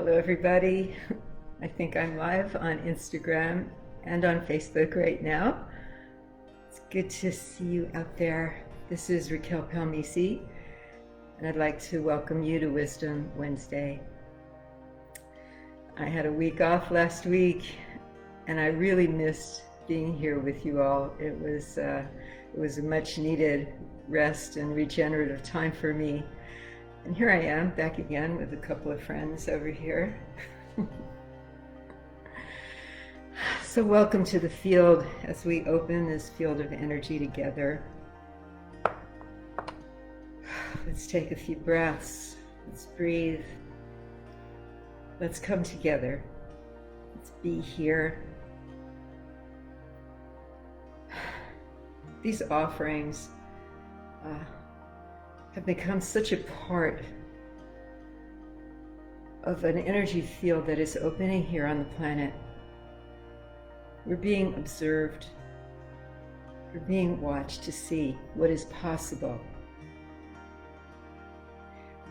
Hello everybody. I think I'm live on Instagram and on Facebook right now. It's good to see you out there. This is Racquel Palmese, and I'd like to welcome you to Wisdom Wednesday. I had a week off last week, and I really missed being here with you all. It was a much needed rest and regenerative time for me. And here I am back again with a couple of friends over here. So welcome to the field as we open this field of energy together. Let's take a few breaths. Let's breathe. Let's come together. Let's be here. These offerings have become such a part of an energy field that is opening here on the planet. We're being observed. We're being watched to see what is possible.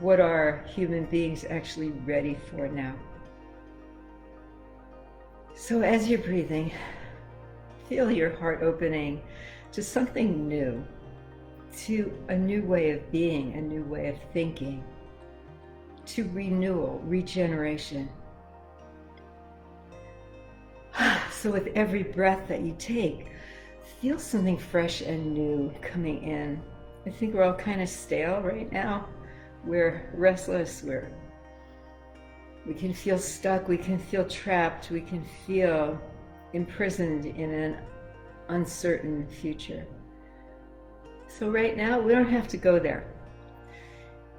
What are human beings actually ready for now? So as you're breathing, feel your heart opening to something new, to a new way of being, a new way of thinking, to renewal, regeneration. So with every breath that you take, feel something fresh and new coming in. I think we're all kind of stale right now. We're restless, we can feel stuck, we can feel trapped, we can feel imprisoned in an uncertain future. So right now, we don't have to go there.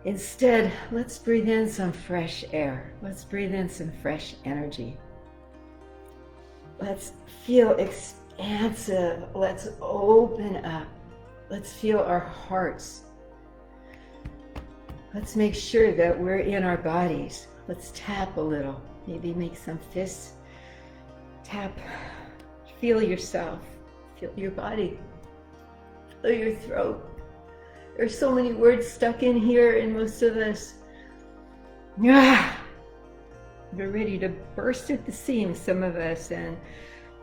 Instead, let's breathe in some fresh air. Let's breathe in some fresh energy. Let's feel expansive. Let's open up. Let's feel our hearts. Let's make sure that we're in our bodies. Let's tap a little. Maybe make some fists. Tap. Feel yourself. Feel your body. Feel your throat. There's so many words stuck in here in most of us. We're ready to burst at the seams, some of us, and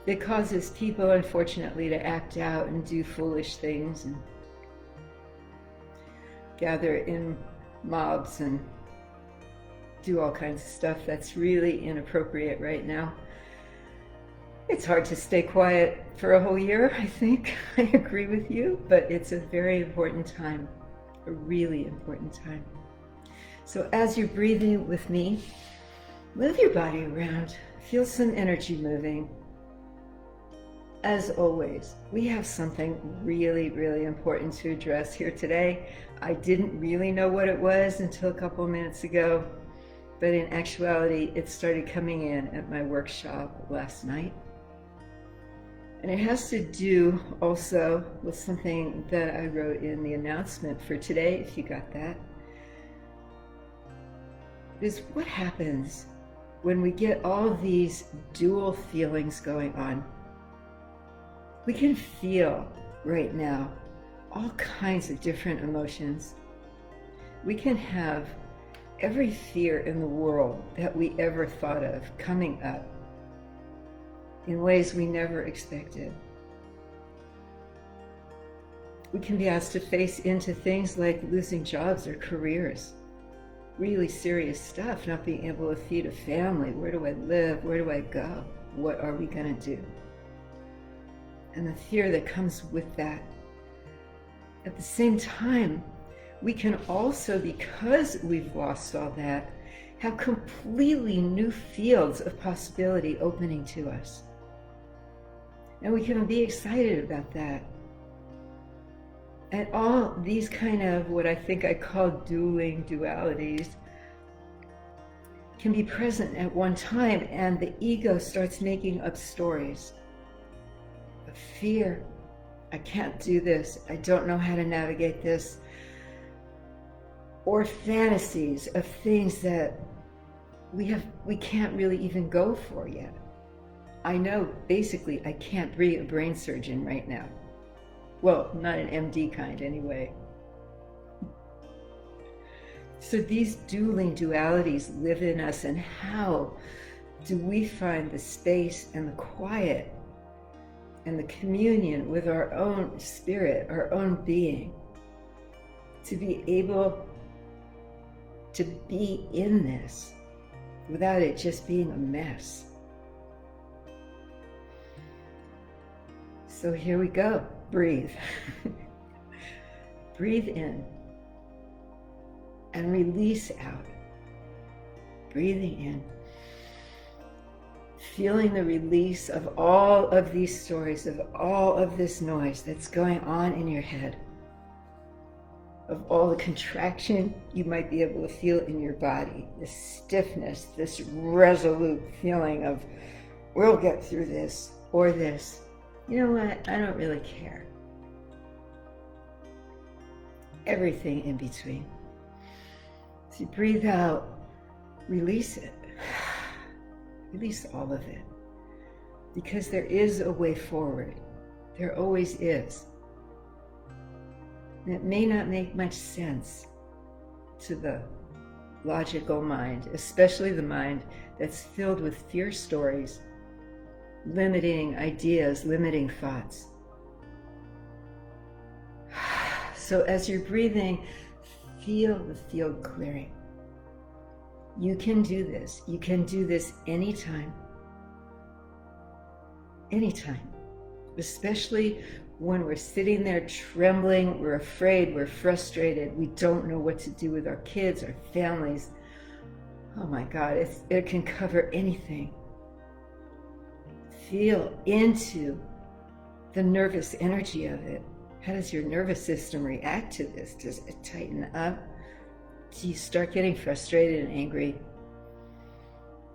it causes people, unfortunately, to act out and do foolish things and gather in mobs and do all kinds of stuff that's really inappropriate right now. It's hard to stay quiet for a whole year, I think. I agree with you, but it's a very important time, a really important time. So as you're breathing with me, move your body around, feel some energy moving. As always, we have something really, really important to address here today. I didn't really know what it was until a couple of minutes ago, but in actuality, it started coming in at my workshop last night. And it has to do also with something that I wrote in the announcement for today, if you got that. Is what happens when we get all these dual feelings going on. We can feel right now all kinds of different emotions. We can have every fear in the world that we ever thought of coming up in ways we never expected. We can be asked to face into things like losing jobs or careers, really serious stuff, not being able to feed a family. Where do I live? Where do I go? What are we gonna do? And the fear that comes with that. At the same time, we can also, because we've lost all that, have completely new fields of possibility opening to us. And we can be excited about that. And all these kind of what I think I call dueling dualities can be present at one time, and the ego starts making up stories of fear. I can't do this. I don't know how to navigate this. Or fantasies of things that we can't really even go for yet. I know basically I can't be a brain surgeon right now. Well, not an MD kind anyway. So these dueling dualities live in us, and how do we find the space and the quiet and the communion with our own spirit, our own being, to be able to be in this without it just being a mess? So here we go. Breathe. Breathe in and release out. Breathing in. Feeling the release of all of these stories, of all of this noise that's going on in your head, of all the contraction you might be able to feel in your body, this stiffness, this resolute feeling of, we'll get through this, or this. You know what? I don't really care. Everything in between. So you breathe out, release it. Release all of it. Because there is a way forward. There always is. And it may not make much sense to the logical mind, especially the mind that's filled with fear stories, limiting ideas, limiting thoughts. So as you're breathing, feel the field clearing. You can do this. You can do this anytime. Anytime. Especially when we're sitting there trembling, we're afraid, we're frustrated, we don't know what to do with our kids, our families. Oh my God, it can cover anything. Feel into the nervous energy of it. How does your nervous system react to this? Does it tighten up? Do you start getting frustrated and angry?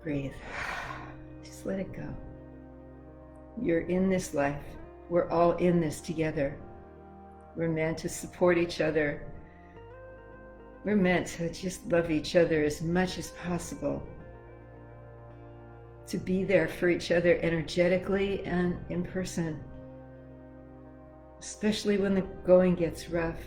Breathe. Just let it go. You're in this life. We're all in this together. We're meant to support each other. We're meant to just love each other as much as possible. To be there for each other energetically and in person. Especially when the going gets rough.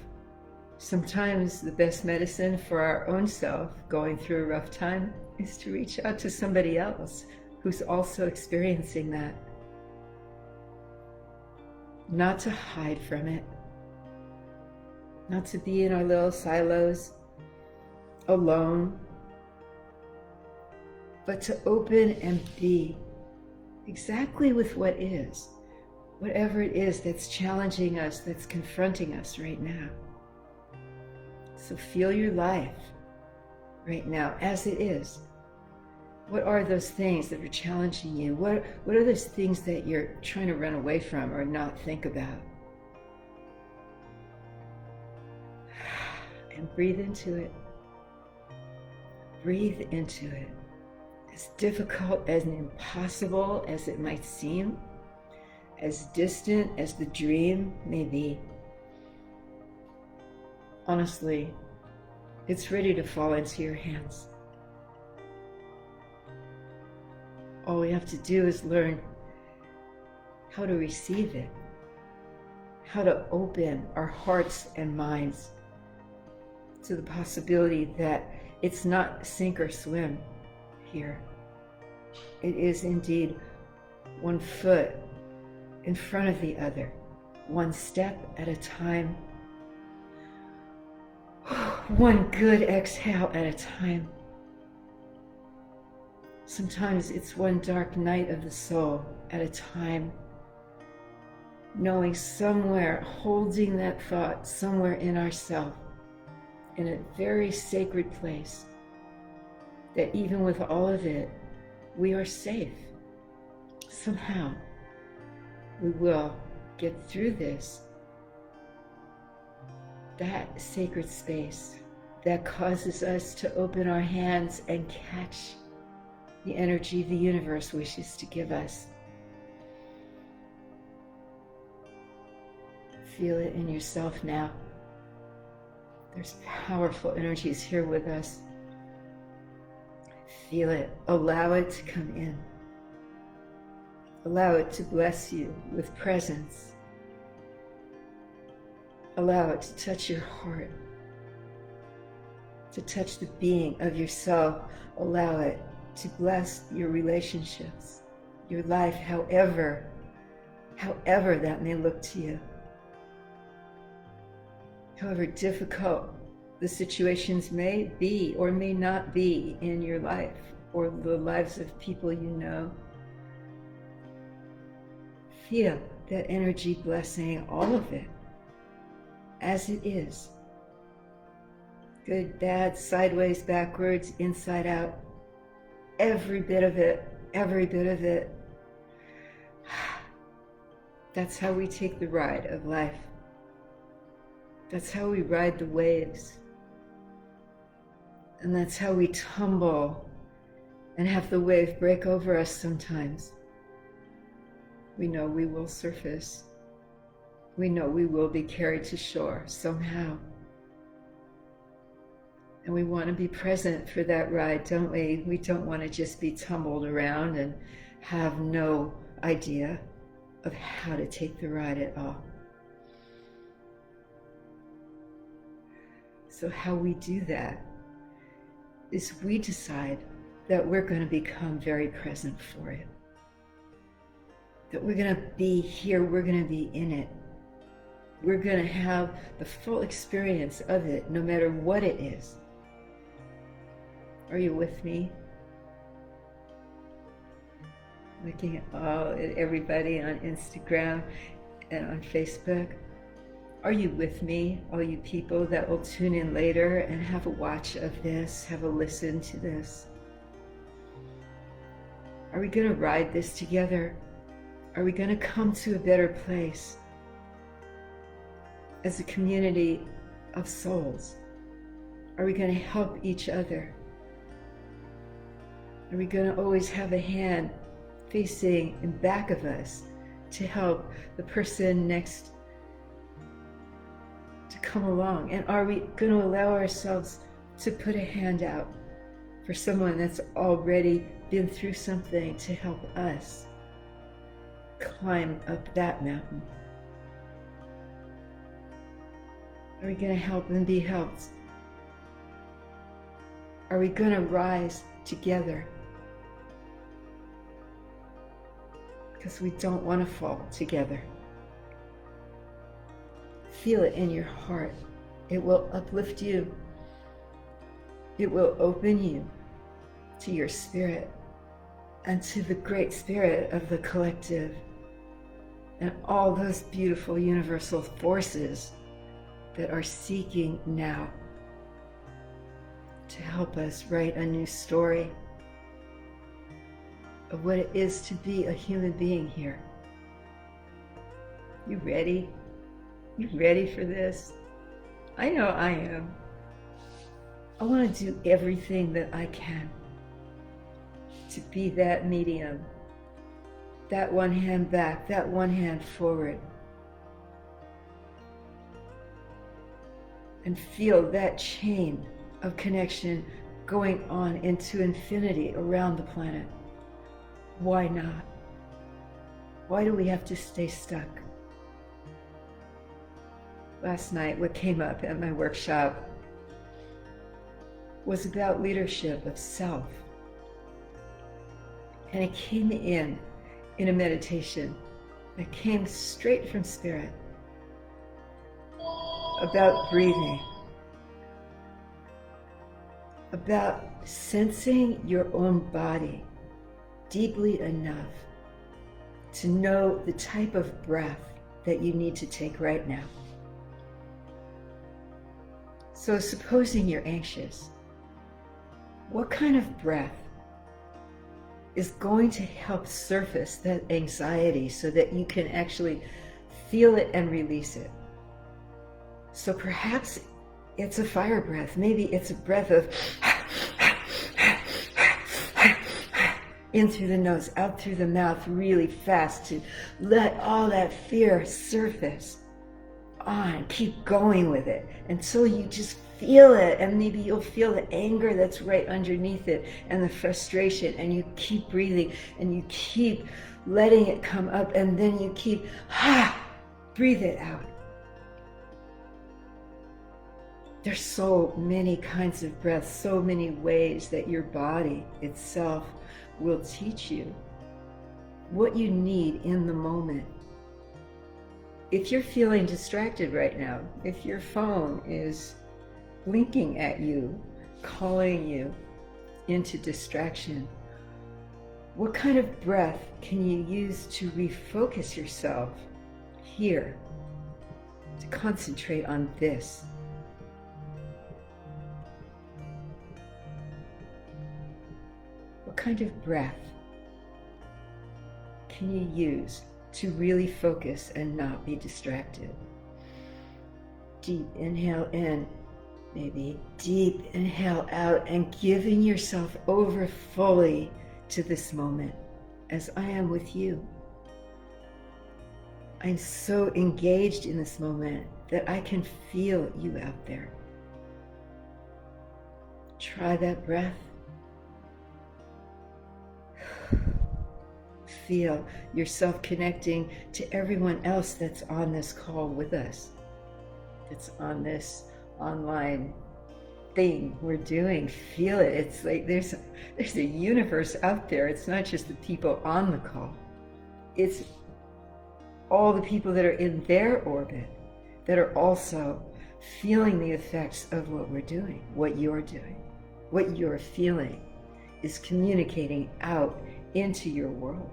Sometimes the best medicine for our own self going through a rough time is to reach out to somebody else who's also experiencing that. Not to hide from it. Not to be in our little silos, alone. But to open and be exactly with what is. Whatever it is that's challenging us, that's confronting us right now. So feel your life right now as it is. What are those things that are challenging you? What are those things that you're trying to run away from or not think about? And breathe into it. Breathe into it. As difficult and impossible as it might seem, as distant as the dream may be, honestly, it's ready to fall into your hands. All we have to do is learn how to receive it, how to open our hearts and minds to the possibility that it's not sink or swim here. It is indeed one foot in front of the other, one step at a time, one good exhale at a time. Sometimes it's one dark night of the soul at a time, knowing somewhere, holding that thought somewhere in ourselves, in a very sacred place, that even with all of it, we are safe. Somehow, we will get through this. That sacred space that causes us to open our hands and catch the energy the universe wishes to give us. Feel it in yourself now. There's powerful energies here with us. Feel it. Allow it to come in. Allow it to bless you with presence. Allow it to touch your heart, to touch the being of your soul. Allow it to bless your relationships, your life, however that may look to you. However difficult the situations may be or may not be in your life or the lives of people you know. Feel that energy blessing all of it as it is. Good, bad, sideways, backwards, inside out. Every bit of it, every bit of it. That's how we take the ride of life. That's how we ride the waves. And that's how we tumble and have the wave break over us sometimes. We know we will surface. We know we will be carried to shore somehow. And we want to be present for that ride, don't we? We don't want to just be tumbled around and have no idea of how to take the ride at all. So how we do that is we decide that we're going to become very present for it. That we're going to be here, we're going to be in it. We're going to have the full experience of it, no matter what it is. Are you with me? Looking at everybody on Instagram and on Facebook. Are you with me, all you people that will tune in later and have a watch of this, have a listen to this? Are we going to ride this together? Are we going to come to a better place as a community of souls? Are we going to help each other? Are we going to always have a hand facing in back of us to help the person next to come along? And are we going to allow ourselves to put a hand out for someone that's already been through something to help us climb up that mountain? Are we going to help and be helped? Are we going to rise together? Because we don't want to fall together. Feel it in your heart. It will uplift you. It will open you to your spirit and to the great spirit of the collective and all those beautiful universal forces that are seeking now to help us write a new story of what it is to be a human being here. You ready? You ready for this? I know I am. I want to do everything that I can to be that medium, that one hand back, that one hand forward, and feel that chain of connection going on into infinity around the planet. Why not? Why do we have to stay stuck? Last night, what came up at my workshop was about leadership of self. And it came in a meditation that came straight from Spirit about breathing, about sensing your own body deeply enough to know the type of breath that you need to take right now. So supposing you're anxious, what kind of breath is going to help surface that anxiety so that you can actually feel it and release it? So perhaps it's a fire breath. Maybe it's a breath of in through the nose, out through the mouth really fast to let all that fear surface on. Keep going with it until you just feel it, and maybe you'll feel the anger that's right underneath it and the frustration, and you keep breathing and you keep letting it come up, and then you keep breathe it out. There's so many kinds of breaths, so many ways that your body itself will teach you what you need in the moment. If you're feeling distracted right now, if your phone is blinking at you, calling you into distraction, what kind of breath can you use to refocus yourself here, to concentrate on this? What kind of breath can you use to really focus and not be distracted? Deep inhale in, maybe deep inhale out, and giving yourself over fully to this moment as I am with you. I'm so engaged in this moment that I can feel you out there. Try that breath. Feel yourself connecting to everyone else that's on this call with us, that's on this online thing we're doing. Feel it. It's like there's a universe out there. It's not just the people on the call. It's all the people that are in their orbit that are also feeling the effects of what we're doing, what you're doing, what you're feeling is communicating out into your world.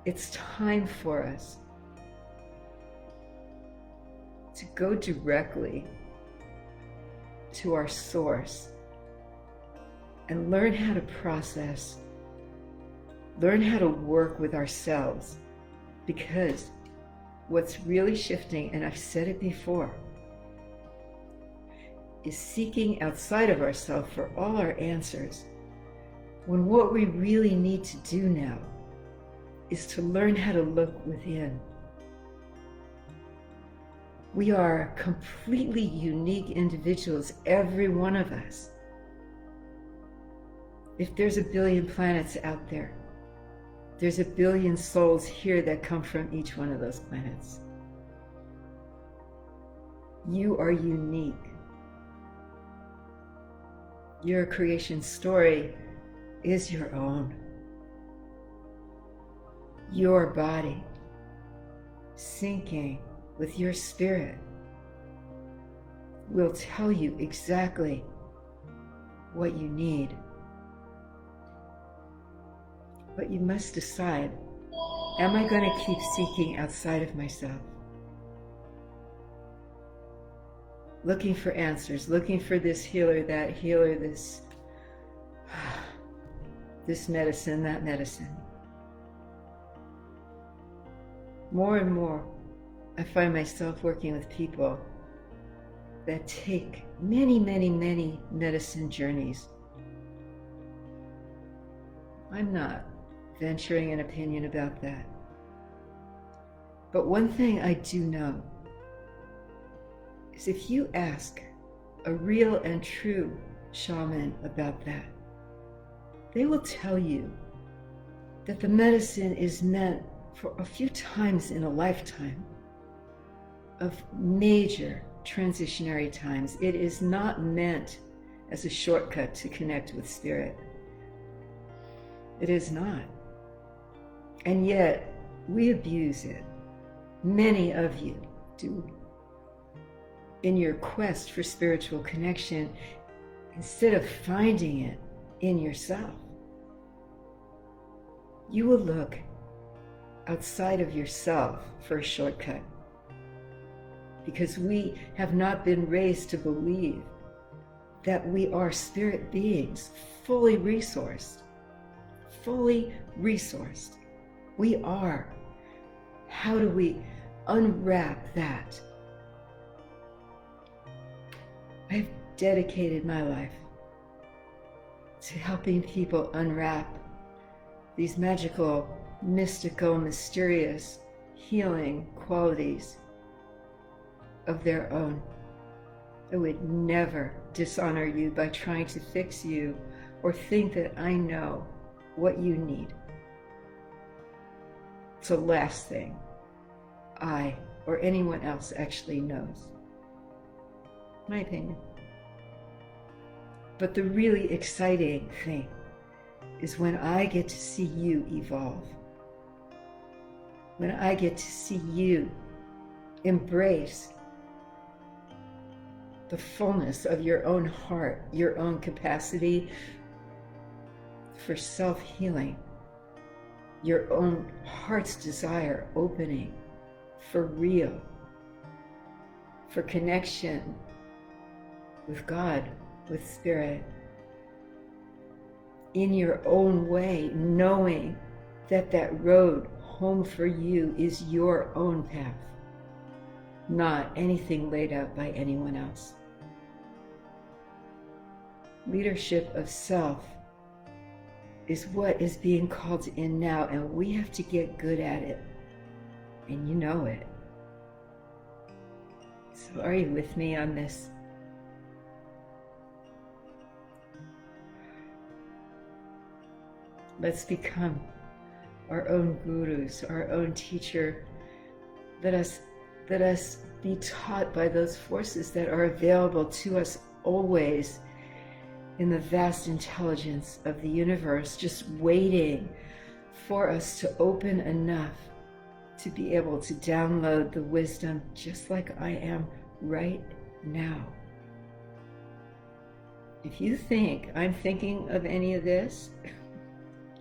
It's time for us to go directly to our source and learn how to process, learn how to work with ourselves, because what's really shifting, and I've said it before, is seeking outside of ourselves for all our answers, when what we really need to do now is to learn how to look within. We are completely unique individuals, every one of us. If there's a billion planets out there, there's a billion souls here that come from each one of those planets. You are unique. Your creation story is your own. Your body syncing with your spirit will tell you exactly what you need. But you must decide, am I going to keep seeking outside of myself? Looking for answers, looking for this healer, that healer, this medicine, that medicine. More and more, I find myself working with people that take many, many, many medicine journeys. I'm not venturing an opinion about that. But one thing I do know is if you ask a real and true shaman about that, they will tell you that the medicine is meant for a few times in a lifetime of major transitionary times. It is not meant as a shortcut to connect with spirit. It is not. And yet, we abuse it. Many of you do. In your quest for spiritual connection, instead of finding it in yourself, you will look outside of yourself for a shortcut. Because we have not been raised to believe that we are spirit beings, fully resourced. Fully resourced. We are. How do we unwrap that? I've dedicated my life to helping people unwrap these magical, mystical, mysterious, healing qualities of their own. I would never dishonor you by trying to fix you or think that I know what you need. It's the last thing I or anyone else actually knows. My opinion. But the really exciting thing is when I get to see you evolve. When I get to see you embrace the fullness of your own heart, your own capacity for self-healing, your own heart's desire opening for real, for connection with God, with Spirit, in your own way, knowing that that road home for you is your own path, not anything laid out by anyone else. Leadership of self is what is being called in now, and we have to get good at it, and you know it. So are you with me on this? Let's become our own gurus, our own teacher. Let us be taught by those forces that are available to us always in the vast intelligence of the universe, just waiting for us to open enough to be able to download the wisdom just like I am right now. If you think I'm thinking of any of this,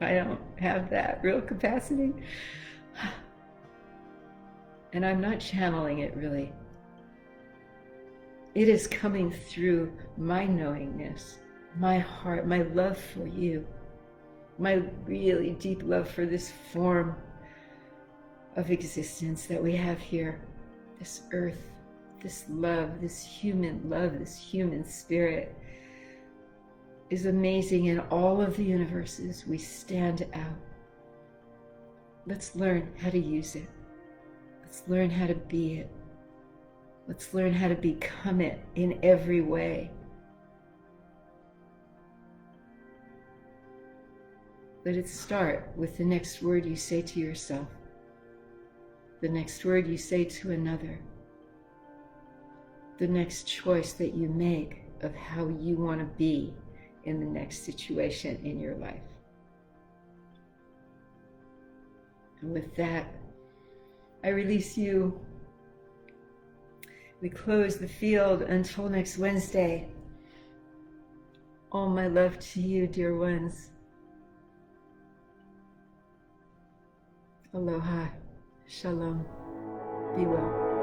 I don't have that real capacity. And I'm not channeling it really. It is coming through my knowingness, my heart, my love for you, my really deep love for this form of existence that we have here, this earth, this love, this human spirit is amazing in all of the universes. We stand out. Let's learn how to use it. Let's learn how to be it. Let's learn how to become it in every way. Let it start with the next word you say to yourself, the next word you say to another, the next choice that you make of how you want to be in the next situation in your life. And with that, I release you. We close the field until next Wednesday. All my love to you, dear ones. Aloha. Shalom. Be well.